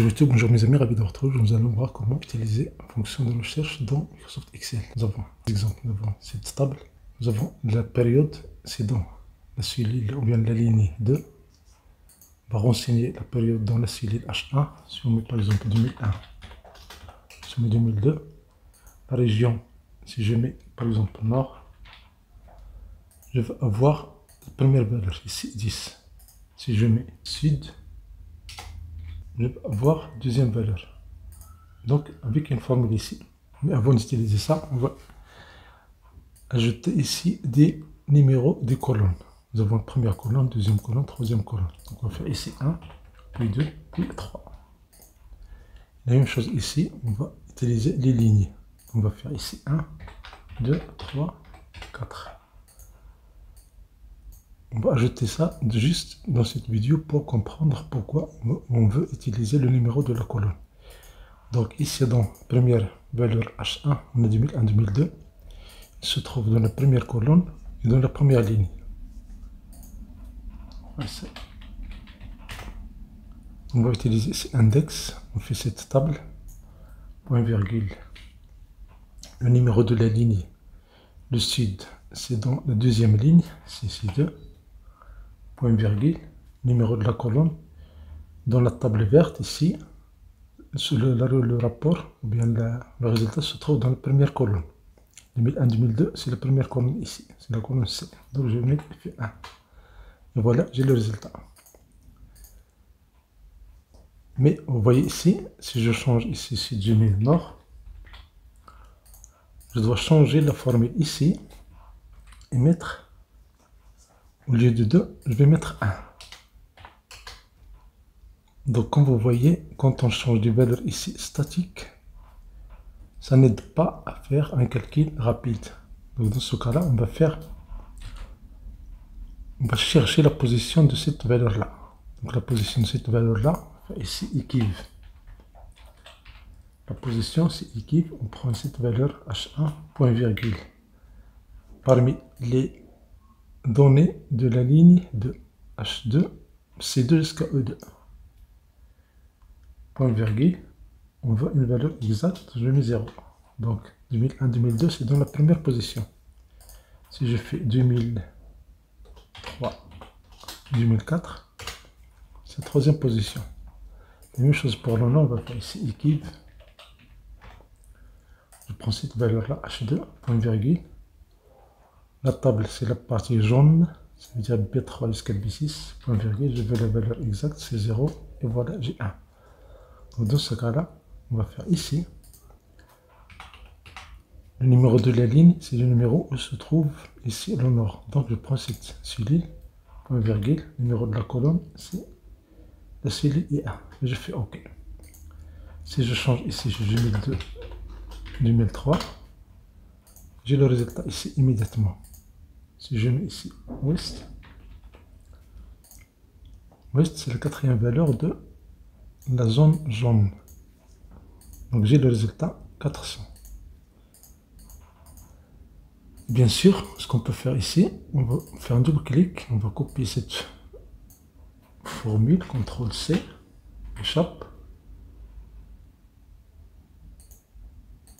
Bonjour YouTube, bonjour mes amis, ravi de vous retrouver. Nous allons voir comment utiliser la fonction de recherche dans Microsoft Excel. Nous avons des exemples, nous avons cette table, nous avons la période, c'est dans la cellule ou bien la ligne 2. On va renseigner la période dans la cellule H1. Si on met par exemple 2001, si on met 2002, la région, si je mets par exemple nord, je vais avoir la première valeur ici 10. Si je mets sud, je vais avoir deuxième valeur. Donc avec une formule ici. Mais avant d'utiliser ça, on va ajouter ici des numéros des colonnes. Nous avons la première colonne, deuxième colonne, troisième colonne. Donc on va faire ici 1, puis 2, puis 3. La même chose ici, on va utiliser les lignes. On va faire ici 1, 2, 3, 4. On va ajouter ça juste dans cette vidéo pour comprendre pourquoi on veut utiliser le numéro de la colonne. Donc ici dans la première valeur H1, on a 2001, 2002. Il se trouve dans la première colonne et dans la première ligne. On va utiliser ici index, on fait cette table, point virgule, le numéro de la ligne, le sud, c'est dans la deuxième ligne, c'est ici 2. Point virgule, numéro de la colonne, dans la table verte ici, le rapport, ou bien le résultat se trouve dans la première colonne. 2001-2002, c'est la première colonne ici, c'est la colonne C. Donc je mets F1. Et voilà, j'ai le résultat. Mais vous voyez ici, si je change ici, si je mets nord, je dois changer la formule ici et mettre, au lieu de 2, je vais mettre 1. Donc comme vous voyez, quand on change de valeur ici statique, ça n'aide pas à faire un calcul rapide. Donc dans ce cas-là, on va chercher la position de cette valeur-là. Donc la position de cette valeur-là, ici équive. La position c'est équive, on prend cette valeur H1, point virgule. Parmi les données de la ligne de H2, C2 jusqu'à E2. Point virgule, on veut une valeur exacte, je mets 0. Donc 2001, 2002, c'est dans la première position. Si je fais 2003, 2004, c'est la troisième position. La même chose pour le nom, on va faire ici équive. Je prends cette valeur-là, H2, point virgule. La table, c'est la partie jaune, ça veut dire B3 jusqu'à B6, point virgule. Je veux la valeur exacte, c'est 0, et voilà, j'ai 1. Donc dans ce cas-là, on va faire ici. Le numéro de la ligne, c'est le numéro où se trouve ici le nord. Donc je prends cette cellule, point virgule, le numéro de la colonne, c'est la cellule I1. Et je fais OK. Si je change ici, je mets 2, 2003, j'ai le résultat ici immédiatement. Si je mets ici Ouest, Ouest c'est la quatrième valeur de la zone jaune. Donc j'ai le résultat 400. Bien sûr, ce qu'on peut faire ici, on va faire un double clic, on va copier cette formule, CTRL C, échappe.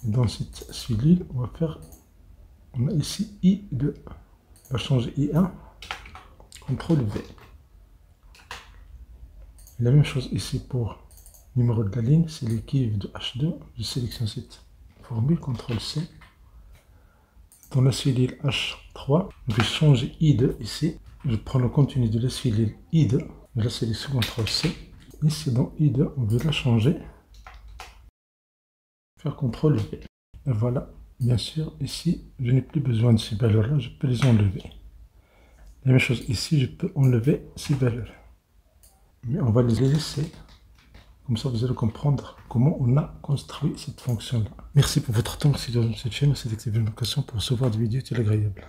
Dans cette cellule, on a ici I2. On va changer I1, CTRL V. La même chose ici pour numéro de la ligne, c'est l'équive de H2. Je sélectionne cette formule, CTRL C. Dans la cellule H3, je vais changer I2 ici. Je prends le contenu de la cellule I2, je la sélectionne CTRL C. Ici dans I2, on veut la changer. Faire CTRL V. Et voilà, bien sûr, ici, je n'ai plus besoin de ces valeurs-là, je peux les enlever. La même chose ici, je peux enlever ces valeurs. Mais on va les laisser. Comme ça, vous allez comprendre comment on a construit cette fonction-là. Merci pour votre temps. Si vous avez cette chaîne, c'est d'activer les notifications pour recevoir des vidéos très agréables.